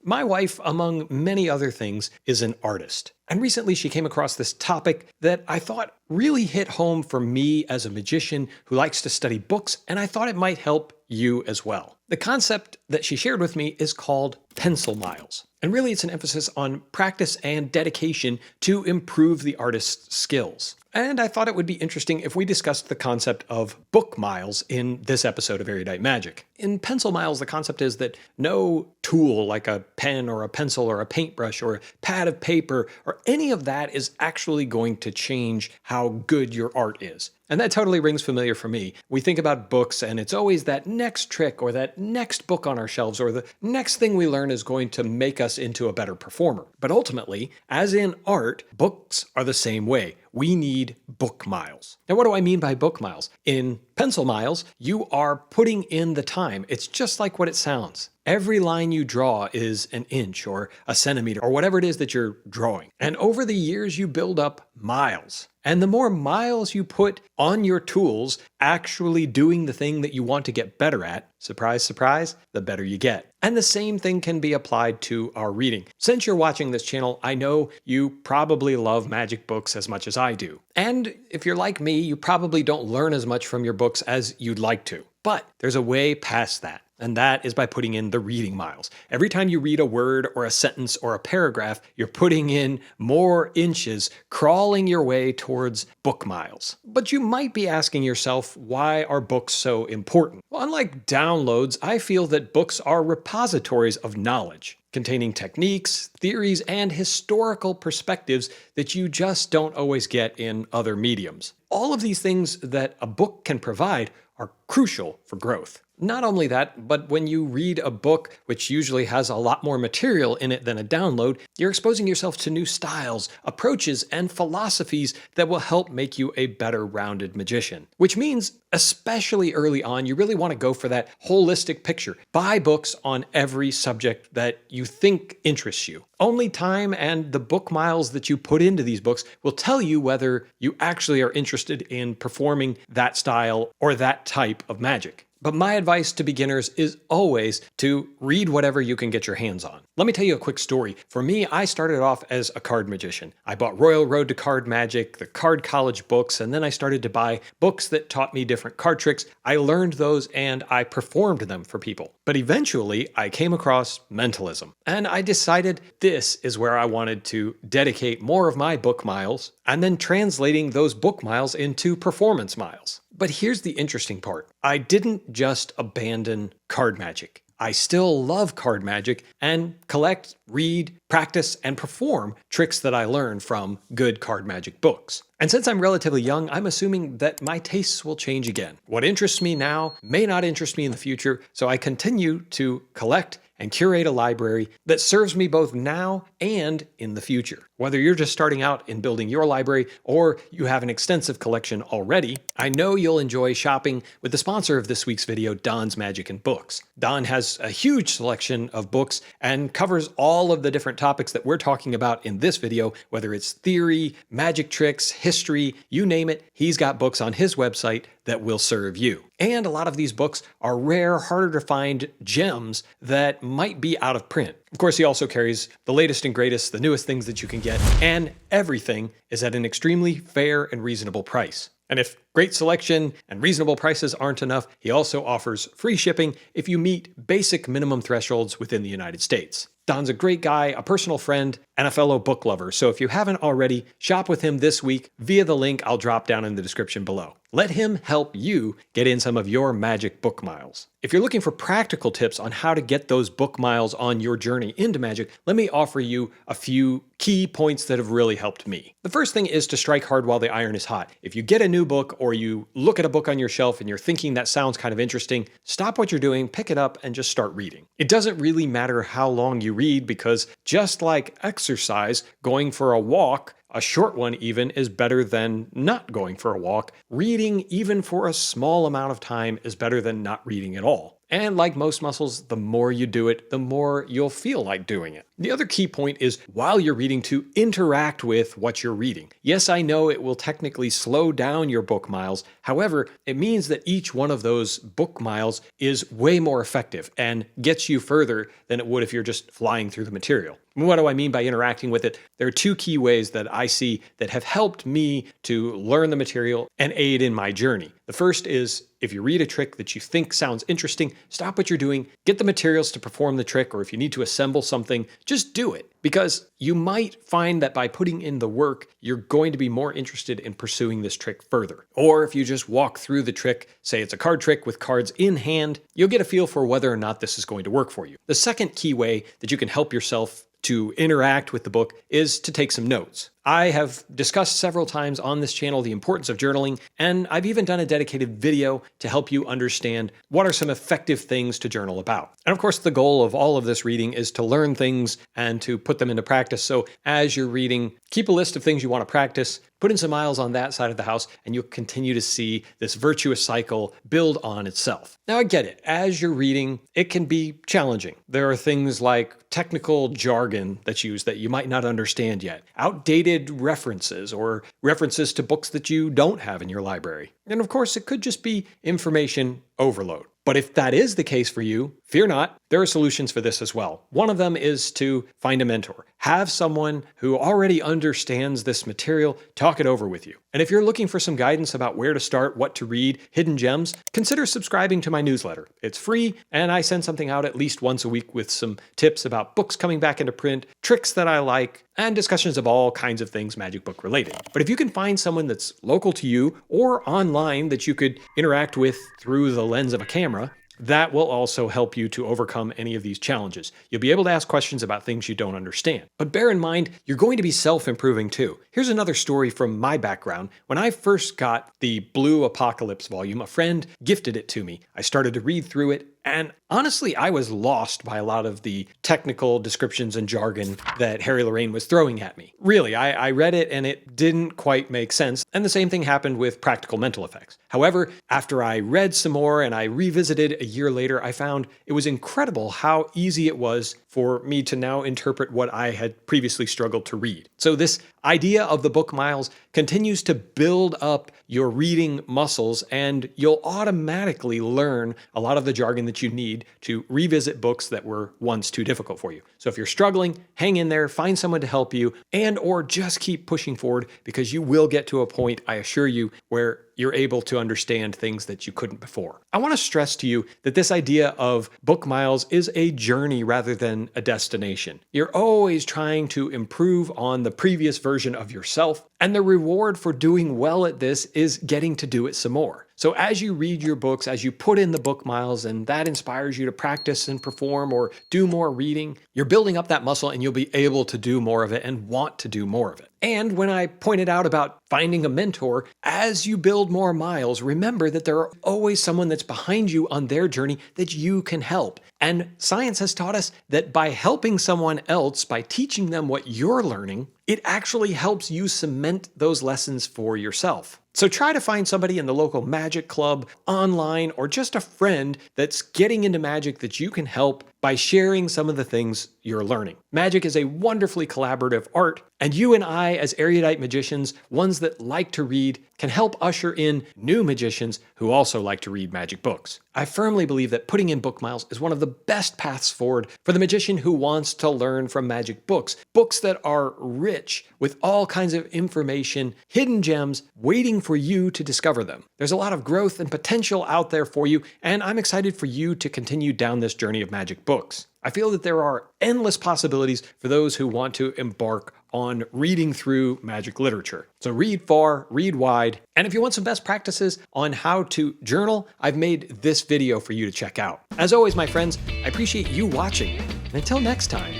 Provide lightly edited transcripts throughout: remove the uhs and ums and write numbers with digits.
My wife, among many other things, is an artist. And recently she came across this topic that I thought really hit home for me as a magician who likes to study books, and I thought it might help you as well. The concept that she shared with me is called pencil miles. And really it's an emphasis on practice and dedication to improve the artist's skills. And I thought it would be interesting if we discussed the concept of book miles in this episode of Erudite Magic. In pencil miles, the concept is that no tool like a pen or a pencil or a paintbrush or a pad of paper or any of that is actually going to change how good your art is. And that totally rings familiar for me. We think about books and it's always that next trick or that next book on our shelves or the next thing we learn is going to make us into a better performer. But ultimately, as in art, books are the same way. We need book miles. Now, what do I mean by book miles? In pencil miles, you are putting in the time. It's just like what it sounds. Every line you draw is an inch or a centimeter or whatever it is that you're drawing. And over the years, you build up miles. And the more miles you put on your tools actually doing the thing that you want to get better at, surprise, surprise, the better you get. And the same thing can be applied to our reading. Since you're watching this channel, I know you probably love magic books as much as I do. And if you're like me, you probably don't learn as much from your books as you'd like to. But there's a way past that. And that is by putting in the reading miles. Every time you read a word or a sentence or a paragraph, you're putting in more inches, crawling your way towards book miles. But you might be asking yourself, why are books so important? Well, unlike downloads, I feel that books are repositories of knowledge, containing techniques, theories, and historical perspectives that you just don't always get in other mediums. All of these things that a book can provide are crucial for growth. Not only that, but when you read a book, which usually has a lot more material in it than a download, you're exposing yourself to new styles, approaches, and philosophies that will help make you a better rounded magician. Which means, especially early on, you really want to go for that holistic picture. Buy books on every subject that you think interests you. Only time and the book miles that you put into these books will tell you whether you actually are interested in performing that style or that type of magic. But my advice to beginners is always to read whatever you can get your hands on. Let me tell you a quick story. For me, I started off as a card magician. I bought Royal Road to Card Magic, the Card College books, and then I started to buy books that taught me different card tricks. I learned those and I performed them for people. But eventually, I came across mentalism. And I decided this is where I wanted to dedicate more of my book miles and then translating those book miles into performance miles. But here's the interesting part. I didn't just abandon card magic. I still love card magic and collect, read, practice, and perform tricks that I learned from good card magic books. And since I'm relatively young, I'm assuming that my tastes will change again. What interests me now may not interest me in the future, so I continue to collect and curate a library that serves me both now and in the future. Whether you're just starting out in building your library or you have an extensive collection already, I know you'll enjoy shopping with the sponsor of this week's video, Don's Magic and Books. Don has a huge selection of books and covers all of the different topics that we're talking about in this video, whether it's theory, magic tricks, history, you name it, he's got books on his website that will serve you. And a lot of these books are rare, harder to find gems that might be out of print. Of course, he also carries the latest and greatest, the newest things that you can get, and everything is at an extremely fair and reasonable price. And if great selection and reasonable prices aren't enough, he also offers free shipping if you meet basic minimum thresholds within the United States. Don's a great guy, a personal friend, and a fellow book lover, so if you haven't already, shop with him this week via the link I'll drop down in the description below. Let him help you get in some of your magic book miles. If you're looking for practical tips on how to get those book miles on your journey into magic, let me offer you a few key points that have really helped me. The first thing is to strike hard while the iron is hot. If you get a new book or you look at a book on your shelf and you're thinking that sounds kind of interesting, stop what you're doing, pick it up, and just start reading. It doesn't really matter how long you read because just like exercise, going for a walk, a short one even, is better than not going for a walk. Reading, even for a small amount of time, is better than not reading at all. And like most muscles, the more you do it, the more you'll feel like doing it. The other key point is while you're reading to interact with what you're reading. Yes, I know it will technically slow down your book miles. However, it means that each one of those book miles is way more effective and gets you further than it would if you're just flying through the material. What do I mean by interacting with it? There are two key ways that I see that have helped me to learn the material and aid in my journey. The first is if you read a trick that you think sounds interesting, stop what you're doing, get the materials to perform the trick, or if you need to assemble something, just do it. Because you might find that by putting in the work, you're going to be more interested in pursuing this trick further. Or if you just walk through the trick, say it's a card trick with cards in hand, you'll get a feel for whether or not this is going to work for you. The second key way that you can help yourself to interact with the book is to take some notes. I have discussed several times on this channel the importance of journaling, and I've even done a dedicated video to help you understand what are some effective things to journal about. And of course, the goal of all of this reading is to learn things and to put them into practice. So as you're reading, keep a list of things you want to practice, put in some miles on that side of the house, and you'll continue to see this virtuous cycle build on itself. Now, I get it. As you're reading, it can be challenging. There are things like technical jargon that's used that you might not understand yet, outdated references or references to books that you don't have in your library. And of course, it could just be information overload. But if that is the case for you, fear not, there are solutions for this as well. One of them is to find a mentor. Have someone who already understands this material talk it over with you. And if you're looking for some guidance about where to start, what to read, hidden gems, consider subscribing to my newsletter. It's free, and I send something out at least once a week with some tips about books coming back into print, tricks that I like, and discussions of all kinds of things magic book related. But if you can find someone that's local to you or online that you could interact with through the lens of a camera, that will also help you to overcome any of these challenges. You'll be able to ask questions about things you don't understand. But bear in mind, you're going to be self-improving too. Here's another story from my background. When I first got the Blue Apocalypse volume, a friend gifted it to me. I started to read through it, and honestly, I was lost by a lot of the technical descriptions and jargon that Harry Lorayne was throwing at me. Really, I read it and it didn't quite make sense. And the same thing happened with Practical Mental Effects. However, after I read some more and I revisited a year later, I found it was incredible how easy it was for me to now interpret what I had previously struggled to read. So this idea of the book miles continues to build up your reading muscles, and you'll automatically learn a lot of the jargon that you need to revisit books that were once too difficult for you. So if you're struggling, hang in there, find someone to help you, and or just keep pushing forward, because you will get to a point, I assure you, where you're able to understand things that you couldn't before. I want to stress to you that this idea of book miles is a journey rather than a destination. You're always trying to improve on the previous version of yourself, and the reward for doing well at this is getting to do it some more. So as you read your books, as you put in the book miles, and that inspires you to practice and perform or do more reading, you're building up that muscle and you'll be able to do more of it and want to do more of it. And when I pointed out about finding a mentor, as you build more miles, remember that there are always someone that's behind you on their journey that you can help. And science has taught us that by helping someone else, by teaching them what you're learning, it actually helps you cement those lessons for yourself. So try to find somebody in the local magic club, online, or just a friend that's getting into magic that you can help by sharing some of the things you're learning. Magic is a wonderfully collaborative art, and you and I, as erudite magicians, ones that like to read, can help usher in new magicians who also like to read magic books. I firmly believe that putting in book miles is one of the best paths forward for the magician who wants to learn from magic books. Books that are rich with all kinds of information, hidden gems, waiting for you to discover them. There's a lot of growth and potential out there for you, and I'm excited for you to continue down this journey of magic books. I feel that there are endless possibilities for those who want to embark on reading through magic literature. So read far, read wide, and if you want some best practices on how to journal, I've made this video for you to check out. As always, my friends, I appreciate you watching, and until next time,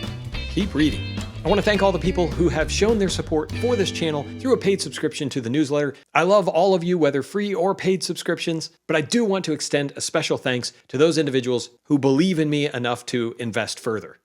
keep reading. I want to thank all the people who have shown their support for this channel through a paid subscription to the newsletter. I love all of you, whether free or paid subscriptions, but I do want to extend a special thanks to those individuals who believe in me enough to invest further.